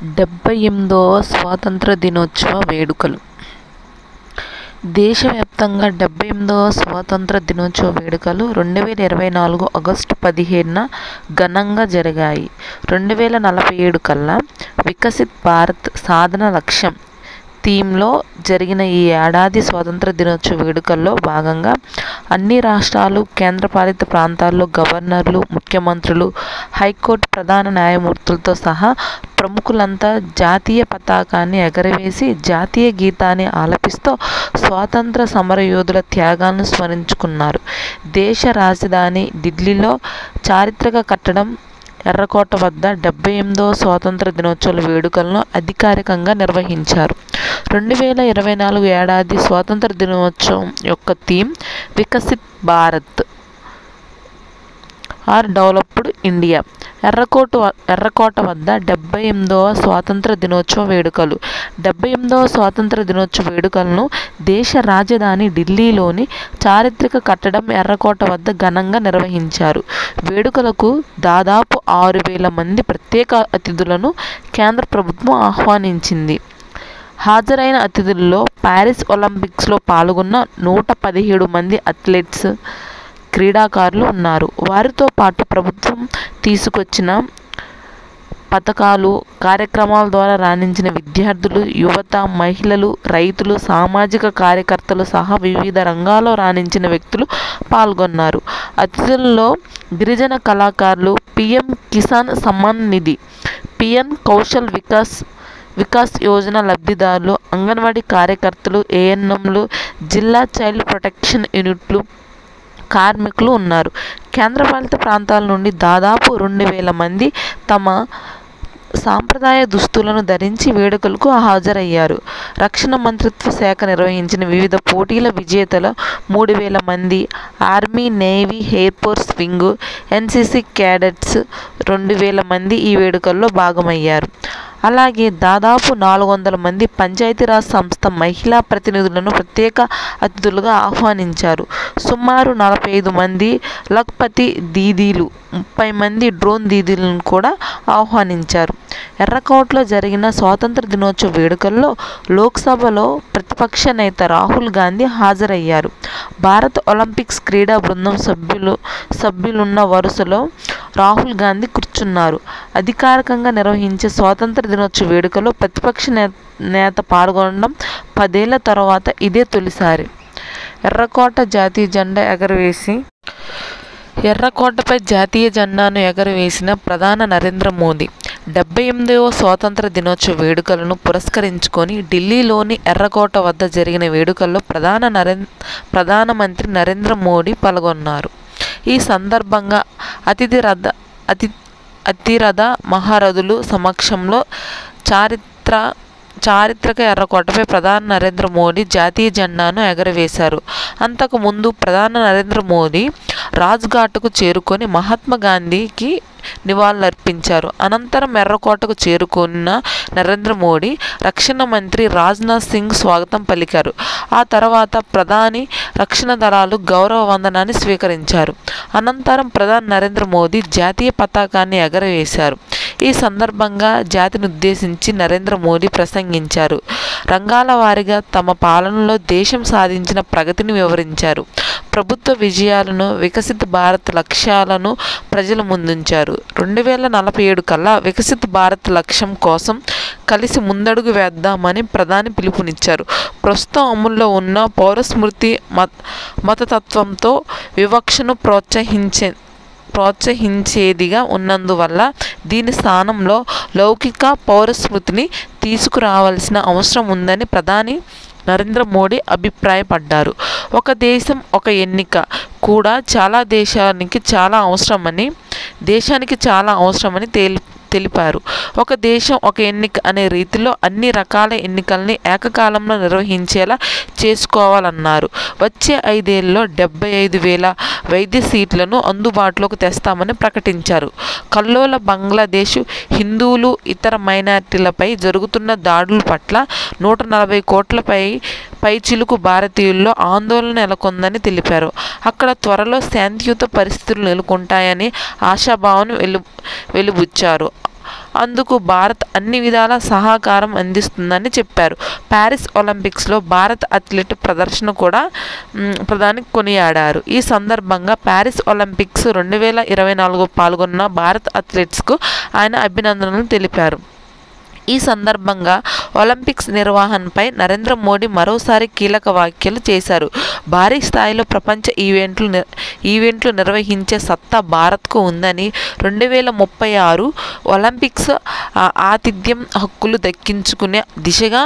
78వ స్వాతంత్ర దినోత్సవ వేడుకలు. దేశవ్యాప్తంగా 78వ స్వాతంత్ర దినోత్సవ వేడుకలు 2024 ఆగస్టు 17న ఘనంగా జరిగాయి. 2047 కల్లా వికసిత్ భారత్ సాధన లక్ష్యం థీమ్లో జరిగిన ఈ ఏడాది స్వాతంత్ర దినోత్సవ వేడుకల్లో భాగంగా అన్ని రాష్ట్రాలు, కేంద్రపాలిత ప్రాంతాల్లో గవర్నర్లు, ముఖ్యమంత్రులు, హైకోర్టు ప్రధాన న్యాయమూర్తులతో సహా ప్రముఖులంతా జాతీయ పతాకాన్ని ఎగరవేసి జాతీయ గీతాన్ని ఆలపిస్తూ స్వాతంత్ర సమరయోధుల త్యాగాలను స్మరించుకున్నారు. దేశ రాజధాని ఢిల్లీలో చారిత్రక కట్టడం ఎర్రకోట వద్ద 78వ స్వాతంత్ర దినోత్సవ వేడుకలను అధికారికంగా నిర్వహించారు. 2024 ఏడాది స్వాతంత్ర దినోత్సవం యొక్క theme Viksit Bharat or developed India. ఎర్రకోట వద్ద 78వ స్వాతంత్ర దినోత్సవ వేడుకలు. 78వ స్వాతంత్ర దినోత్సవ వేడుకలను దేశ రాజధాని ఢిల్లీలోని చారిత్రక కట్టడం ఎర్రకోట వద్ద ఘనంగా నిర్వహించారు. వేడుకలకు దాదాపు 6,000 మంది ప్రత్యేక అతిథులను కేంద్ర ప్రభుత్వం ఆహ్వానించింది. హాజరైన అతిథుల్లో ప్యారిస్ ఒలింపిక్స్లో పాల్గొన్న 117 మంది అథ్లెట్స్, క్రీడాకారులు ఉన్నారు. వారితో పాటు ప్రభుత్వం తీసుకొచ్చిన పథకాలు, కార్యక్రమాల ద్వారా రాణించిన విద్యార్థులు, యువత, మహిళలు, రైతులు, సామాజిక కార్యకర్తలు సహా వివిధ రంగాల్లో రాణించిన వ్యక్తులు పాల్గొన్నారు. అతిథుల్లో గిరిజన కళాకారులు, పీఎం కిసాన్ సమ్మాన్ నిధి, పీఎం కౌశల్ వికాస్ యోజన లబ్ధిదారులు, అంగన్వాడీ కార్యకర్తలు, ఏఎన్ఎంలు, జిల్లా చైల్డ్ ప్రొటెక్షన్ యూనిట్లు కార్మికులు ఉన్నారు. కేంద్రపాలిత ప్రాంతాల నుండి దాదాపు 2,000 మంది తమ సాంప్రదాయ దుస్తులను ధరించి వేడుకలకు హాజరయ్యారు. రక్షణ మంత్రిత్వ శాఖ నిర్వహించిన వివిధ పోటీల విజేతలు 3,000 మంది, army, navy, air force wing, NCC cadets 2,000 మంది ఈ వేడుకల్లో భాగమయ్యారు. అలాగే దాదాపు 400 మంది పంచాయతీరాజ్ సంస్థ మహిళా ప్రతినిధులను ప్రత్యేక అతిథులుగా ఆహ్వానించారు. సుమారు 45 మంది లఖ్పతి దీదీలు, 30 మంది డ్రోన్ దీదీలను కూడా ఆహ్వానించారు. ఎర్రకోటలో జరిగిన స్వాతంత్ర దినోత్సవ వేడుకల్లో లోక్సభలో ప్రతిపక్ష నేత రాహుల్ గాంధీ హాజరయ్యారు. భారత ఒలింపిక్స్ క్రీడా బృందం సభ్యులున్న వరుసలో రాహుల్ గాంధీ కూర్చున్నారు. అధికారికంగా నిర్వహించే స్వాతంత్ర దినోత్సవ వేడుకలో ప్రతిపక్ష నేత పాల్గొనడం 10 ఏళ్ల తర్వాత ఇదే తొలిసారి. ఎర్రకోటపై జాతీయ జెండాను ఎగరవేసిన ప్రధాని నరేంద్ర మోదీ 78వ స్వాతంత్ర దినోత్సవ వేడుకలను పురస్కరించుకొని ఢిల్లీలోని ఎర్రకోట వద్ద జరిగిన వేడుకల్లో ప్రధానమంత్రి నరేంద్ర మోదీ పాల్గొన్నారు. ఈ సందర్భంగా అతిరథ మహారథులు సమక్షంలో చారిత్రక ఎర్రకోటపై ప్రధాని నరేంద్ర మోదీ జాతీయ జెండాను ఎగరవేశారు. అంతకు ముందు ప్రధాని నరేంద్ర మోదీ రాజ్ఘాట్కు చేరుకొని మహాత్మా గాంధీకి నివాళులర్పించారు. అనంతరం ఎర్రకోటకు చేరుకున్న నరేంద్ర మోదీ రక్షణ మంత్రి రాజ్నాథ్ సింగ్ స్వాగతం పలికారు. ఆ తర్వాత ప్రధాని రక్షణ దళాలు గౌరవ వందనాన్ని స్వీకరించారు. అనంతరం ప్రధాని నరేంద్ర మోదీ జాతీయ పతాకాన్ని ఎగరవేశారు. ఈ సందర్భంగా జాతిని ఉద్దేశించి నరేంద్ర మోదీ ప్రసంగించారు. రంగాల వారీగా తమ పాలనలో దేశం సాధించిన ప్రగతిని వివరించారు. ప్రభుత్వ విజయాలను, వికసిత్ భారత్ లక్ష్యాలను ప్రజల ముందుంచారు. 2047 కల్లా వికసిత్ భారత్ లక్ష్యం కోసం కలిసి ముందడుగు వేద్దామని ప్రధాని పిలుపునిచ్చారు. ప్రస్తుతం అమల్లో ఉన్న పౌరస్మృతి మతతత్వంతో వివక్షను ప్రోత్సహించేదిగా ఉన్నందువల్ల దీని స్థానంలో లౌకిక పౌరస్మృతిని తీసుకురావాల్సిన అవసరం ఉందని ప్రధాని నరేంద్ర మోదీ అభిప్రాయపడ్డారు. ఒక దేశం ఒక ఎన్నిక కూడా దేశానికి చాలా అవసరమని తెలిపారు. ఒక దేశం ఒక ఎన్నిక అనే రీతిలో అన్ని రకాల ఎన్నికల్ని ఏకకాలంలో నిర్వహించేలా చేసుకోవాలన్నారు. వచ్చే 5 ఏళ్లలో 75,000 వైద్య సీట్లను అందుబాటులోకి తెస్తామని ప్రకటించారు. కల్లోల బంగ్లాదేశ్ హిందువులు, ఇతర మైనారిటీలపై జరుగుతున్న దాడుల పట్ల 140 కోట్ల పైచిలుకు భారతీయుల్లో ఆందోళన నెలకొందని తెలిపారు. అక్కడ త్వరలో శాంతియుత పరిస్థితులు నెలకొంటాయని ఆశాభావం వెలిబుచ్చారు. అందుకు భారత్ అన్ని విధాల సహకారం అందిస్తుందని చెప్పారు. ప్యారిస్ ఒలింపిక్స్లో భారత అథ్లెట్ ప్రదర్శన కూడా ప్రధాని కొనియాడారు. ఈ సందర్భంగా ప్యారిస్ ఒలింపిక్స్ 2024 పాల్గొన్న భారత అథ్లెట్స్కు ఆయన అభినందనలు తెలిపారు. ఈ సందర్భంగా ఒలింపిక్స్ నిర్వహణపై నరేంద్ర మోడీ మరోసారి కీలక వ్యాఖ్యలు చేశారు. భారీ స్థాయిలో ప్రపంచ ఈవెంట్లు నిర్వహించే సత్తా భారత్కు ఉందని, 2036 ఒలింపిక్స్ ఆతిథ్యం హక్కులు దక్కించుకునే దిశగా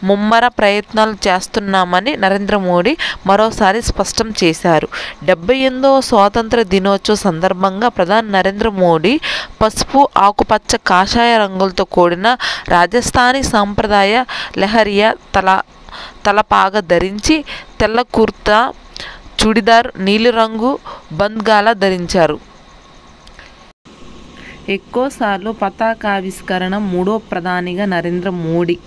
ముమ్మర ప్రయత్నాలు చేస్తున్నామని నరేంద్ర మోడీ మరోసారి స్పష్టం చేశారు. 78వ స్వాతంత్ర దినోత్సవ సందర్భంగా ప్రధాని నరేంద్ర మోడీ పసుపు, ఆకుపచ్చ, కాషాయ రంగులతో కూడిన రాజస్థానీ సాంప్రదాయ లెహరియా తలపాగ ధరించి తెల్ల కుర్తా, చుడిదార్, నీలిరంగు బంద్గాలా ధరించారు. ఎక్కువసార్లు పతాకావిష్కరణ మూడో ప్రధానిగా నరేంద్ర మోడీ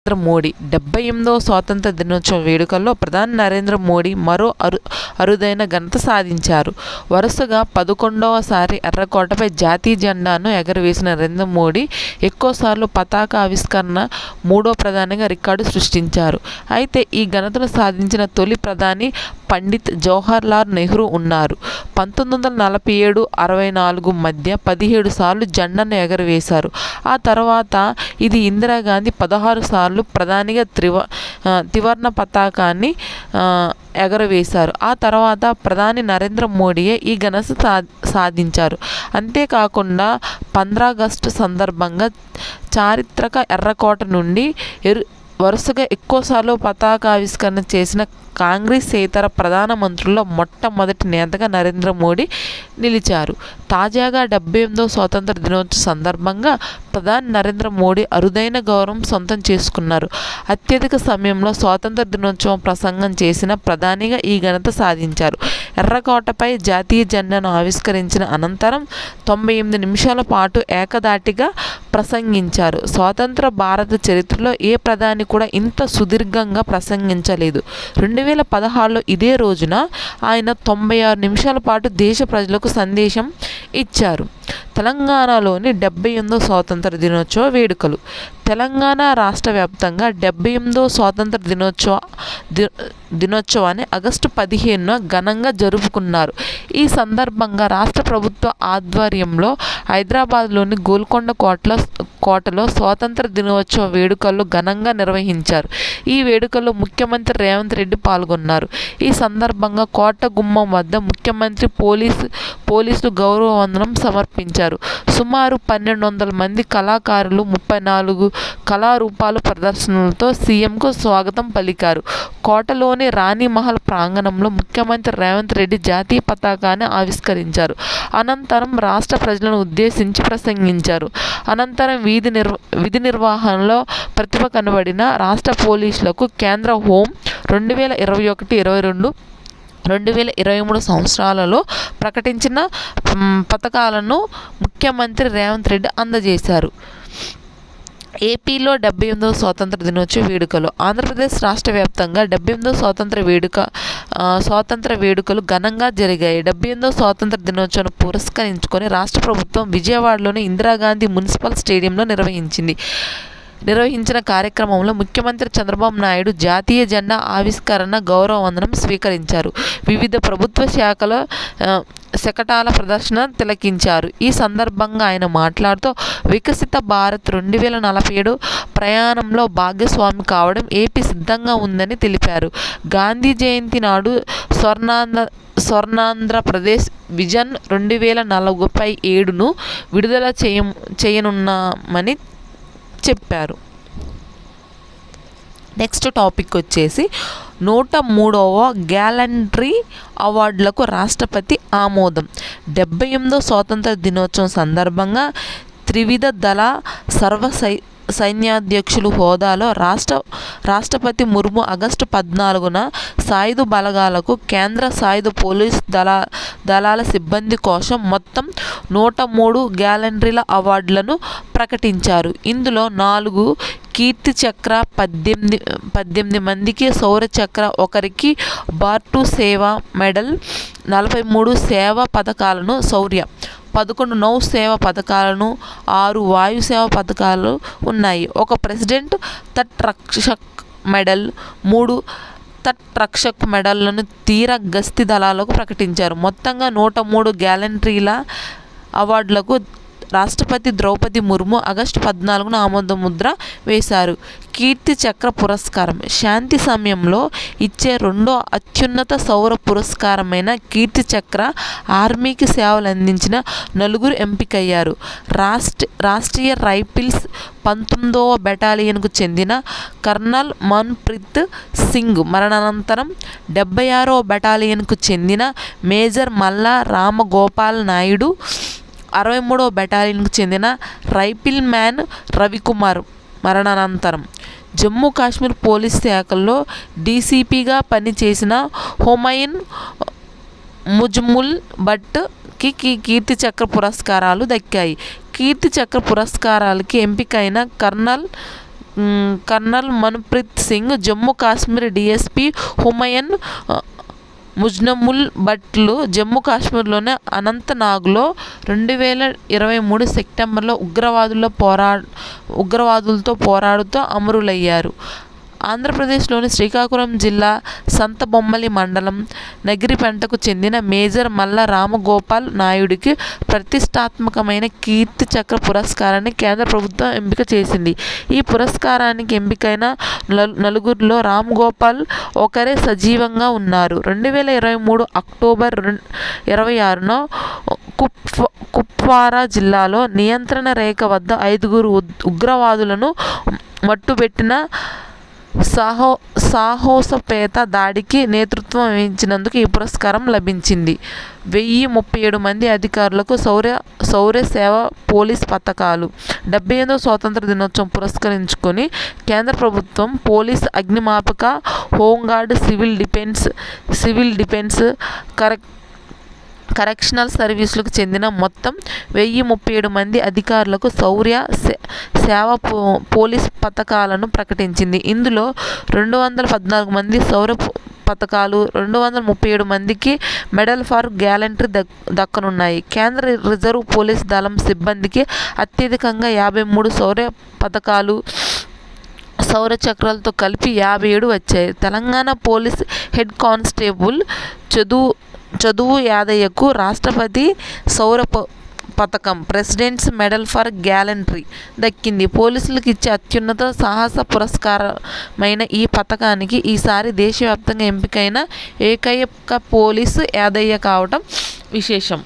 78వ స్వాతంత్ర దినోత్సవ వేడుకల్లో ప్రధాని నరేంద్ర మోడీ మరో అరుదైన ఘనత సాధించారు. వరుసగా 11వసారి ఎర్రకోటపై జాతీయ జెండాను ఎగరవేసిన నరేంద్ర మోడీ ఎక్కువసార్లు పతాక ఆవిష్కరణ మూడో ప్రధానిగా రికార్డు సృష్టించారు. అయితే ఈ ఘనతను సాధించిన తొలి ప్రధాని పండిత్ జవహర్లాల్ నెహ్రూ ఉన్నారు. 1947-64 మధ్య 17 సార్లు జెండాను ఎగరవేశారు. ఆ తర్వాత ఇది ఇందిరాగాంధీ 16 సార్లు ప్రధానిగా త్రివర్ణ పతాకాన్ని ఎగరవేశారు. ఆ తర్వాత ప్రధాని నరేంద్ర మోడీయే ఈ ఘనత సాధించారు. అంతేకాకుండా 15 ఆగస్టు సందర్భంగా చారిత్రక ఎర్రకోట నుండి వరుసగా ఎక్కువసార్లు పతాకావిష్కరణ చేసిన కాంగ్రెసేతర ప్రధానమంత్రుల్లో మొట్టమొదటి నేతగా నరేంద్ర మోడీ నిలిచారు. తాజాగా 78వ స్వాతంత్ర దినోత్సవ సందర్భంగా ప్రధాని నరేంద్ర మోడీ అరుదైన గౌరవం సొంతం చేసుకున్నారు. అత్యధిక సమయంలో స్వాతంత్ర దినోత్సవం ప్రసంగం చేసిన ప్రధానిగా ఈ ఘనత సాధించారు. ఎర్రకోటపై జాతీయ జెండాను ఆవిష్కరించిన అనంతరం 98 నిమిషాల పాటు ఏకధాటిగా ప్రసంగించారు. స్వతంత్ర భారత చరిత్రలో ఏ ప్రధాని కూడా ఇంత సుదీర్ఘంగా ప్రసంగించలేదు. 2016లో ఇదే రోజున ఆయన 96 నిమిషాల పాటు దేశ ప్రజలకు సందేశం ఇచ్చారు. తెలంగాణలోని 78వ స్వాతంత్ర దినోత్సవ వేడుకలు. తెలంగాణ రాష్ట్ర వ్యాప్తంగా 78వ స్వాతంత్ర దినోత్సవాన్ని ఆగస్టు 15న ఘనంగా జరుపుకున్నారు. ఈ సందర్భంగా రాష్ట్ర ప్రభుత్వ ఆధ్వర్యంలో హైదరాబాద్లోని గోల్కొండ కోటలో స్వాతంత్ర దినోత్సవ వేడుకలు ఘనంగా నిర్వహించారు. ఈ వేడుకల్లో ముఖ్యమంత్రి రేవంత్ రెడ్డి పాల్గొన్నారు. ఈ సందర్భంగా కోట గుమ్మం వద్ద ముఖ్యమంత్రి పోలీసులు గౌరవ వందనం సమర్పించారు. సుమారు 1200 మంది కళాకారులు 34 కళారూపాల ప్రదర్శనలతో సీఎంకు స్వాగతం పలికారు. కోటలోని రాణిమహల్ ప్రాంగణంలో ముఖ్యమంత్రి రేవంత్ రెడ్డి జాతీయ పతాకాన్ని ఆవిష్కరించారు. అనంతరం రాష్ట్ర ప్రజలను ఉద్దేశించి ప్రసంగించారు. అనంతరం విధి నిర్వహణలో ప్రతిభ కనబడిన రాష్ట్ర పోలీసులకు కేంద్ర హోం 2021-22 2023 సంవత్సరాలలో ప్రకటించిన పథకాలను ముఖ్యమంత్రి రేవంత్ రెడ్డి అందజేశారు. ఏపీలో 78వ స్వాతంత్ర దినోత్సవ వేడుకలు. ఆంధ్రప్రదేశ్ రాష్ట్ర వ్యాప్తంగా 78వ స్వాతంత్ర వేడుకలు ఘనంగా జరిగాయి. 78వ స్వాతంత్ర దినోత్సవాన్ని పురస్కరించుకొని రాష్ట్ర ప్రభుత్వం విజయవాడలోని ఇందిరాగాంధీ మున్సిపల్ స్టేడియంలో నిర్వహించిన కార్యక్రమంలో ముఖ్యమంత్రి చంద్రబాబు నాయుడు జాతీయ జెండా ఆవిష్కరణ గౌరవ వందనం స్వీకరించారు. వివిధ ప్రభుత్వ శాఖల శకటాల ప్రదర్శన తిలకించారు. ఈ సందర్భంగా ఆయన మాట్లాడుతూ వికసిత భారత్ 2047 ప్రయాణంలో భాగస్వామి కావడం ఏపీ సిద్ధంగా ఉందని తెలిపారు. గాంధీ జయంతి నాడు స్వర్ణాంధ్రప్రదేశ్ విజన్ 2047ను విడుదల చేయనున్నామని చెప్పారు. నెక్స్ట్ టాపిక్ వచ్చేసి 103వ గ్యాలంటరీ అవార్డులకు రాష్ట్రపతి ఆమోదం. 78వ స్వాతంత్ర దినోత్సవం సందర్భంగా త్రివిధ దళ సైన్యాధ్యక్షులు హోదాలో రాష్ట్రపతి ముర్ము ఆగస్టు 14న సాయుధ బలగాలకు, కేంద్ర సాయుధ పోలీసు దళాల సిబ్బంది కోసం మొత్తం 103 గ్యాలంటరీల అవార్డులను ప్రకటించారు. ఇందులో 4 కీర్తి చక్ర, 18 మందికి శౌర్య చక్ర, 1కి బార్ టు సేవా మెడల్, 43 సేవా పథకాలను 11 నౌసేవ పథకాలను, 6 వాయుసేవ పథకాలు ఉన్నాయి. ఒక ప్రెసిడెంట్ తట్ మెడల్, 3 తట్ మెడల్లను తీర గస్తీ దళాలకు ప్రకటించారు. మొత్తంగా 103 గ్యాలంటరీల అవార్డులకు రాష్ట్రపతి ద్రౌపది ముర్ము ఆగస్టు 14న ఆమోదముద్ర వేశారు. కీర్తి చక్ర పురస్కారం శాంతి సమయంలో ఇచ్చే రెండో అత్యున్నత సౌర పురస్కారమైన కీర్తి చక్ర ఆర్మీకి సేవలు అందించిన 4 ఎంపికయ్యారు. రాష్ట్రీయ రైఫిల్స్ 19వ బెటాలియన్కు చెందిన కర్నల్ మన్ప్రీత్ సింగ్ మరణానంతరం 76వ బెటాలియన్కు చెందిన మేజర్ మల్లా రామగోపాల్ నాయుడు, 63వ బెటాలియన్కు చెందిన రైఫిల్ మ్యాన్ రవికుమార్ మరణానంతరం జమ్మూ కాశ్మీర్ పోలీస్ శాఖలో డీసీపీగా పనిచేసిన హుమాయూన్ ముజ్ముల్ భట్కి కీర్తి చక్ర పురస్కారాలు దక్కాయి. కీర్తి చక్ర పురస్కారాలకి ఎంపికైన కర్నల్ మన్ప్రీత్ సింగ్, జమ్మూ కాశ్మీర్ డీఎస్పీ హుమాయూన్ ముజ్ముల్ భట్లు జమ్మూ కాశ్మీర్లోని అనంతనాగ్లో 2023 సెప్టెంబర్లో ఉగ్రవాదులతో పోరాడుతూ అమరులయ్యారు. ఆంధ్రప్రదేశ్లోని శ్రీకాకుళం జిల్లా సంతబొమ్మలి మండలం నగిరిపెంటకు చెందిన మేజర్ మల్లా రామగోపాల్ నాయుడికి ప్రతిష్టాత్మకమైన కీర్తి చక్ర పురస్కారాన్ని కేంద్ర ప్రభుత్వం ఎంపిక చేసింది. ఈ పురస్కారానికి ఎంపికైన 4గురిలో రామగోపాల్ ఒకరే సజీవంగా ఉన్నారు. 2023 అక్టోబర్ 26న కుప్వారా జిల్లాలో నియంత్రణ రేఖ వద్ద 5 ఉగ్రవాదులను మట్టుబెట్టిన సాహసోపేత దాడికి నేతృత్వం వహించినందుకు ఈ పురస్కారం లభించింది. 1037 మంది అధికారులకు శౌర్య సేవ పోలీస్ పథకాలు 78వ స్వాతంత్ర దినోత్సవం పురస్కరించుకొని కేంద్ర ప్రభుత్వం పోలీస్, అగ్నిమాపక, హోంగార్డ్, సివిల్ డిఫెన్స్, కరెక్షనల్ సర్వీసులకు చెందిన మొత్తం 1037 మంది అధికారులకు శౌర్య సేవ పోలీస్ పథకాలను ప్రకటించింది. ఇందులో 214 మంది శౌర్య పథకాలు, 237 మందికి మెడల్ ఫర్ గ్యాలంటరీ దక్కనున్నాయి. కేంద్ర రిజర్వ్ పోలీస్ దళం సిబ్బందికి అత్యధికంగా 53 శౌర్య పథకాలు, శౌర్య చక్రాలతో కలిపి 57 వచ్చాయి. తెలంగాణ పోలీస్ హెడ్ కానిస్టేబుల్ చదువు యాదయ్యకు రాష్ట్రపతి శౌర్య పథకం, ప్రెసిడెంట్స్ మెడల్ ఫర్ గ్యాలంటరీ దక్కింది. పోలీసులకు ఇచ్చే అత్యున్నత సాహస పురస్కారమైన ఈ పథకానికి ఈసారి దేశవ్యాప్తంగా ఎంపికైన ఏకైక పోలీసు యాదయ్య కావటం విశేషం.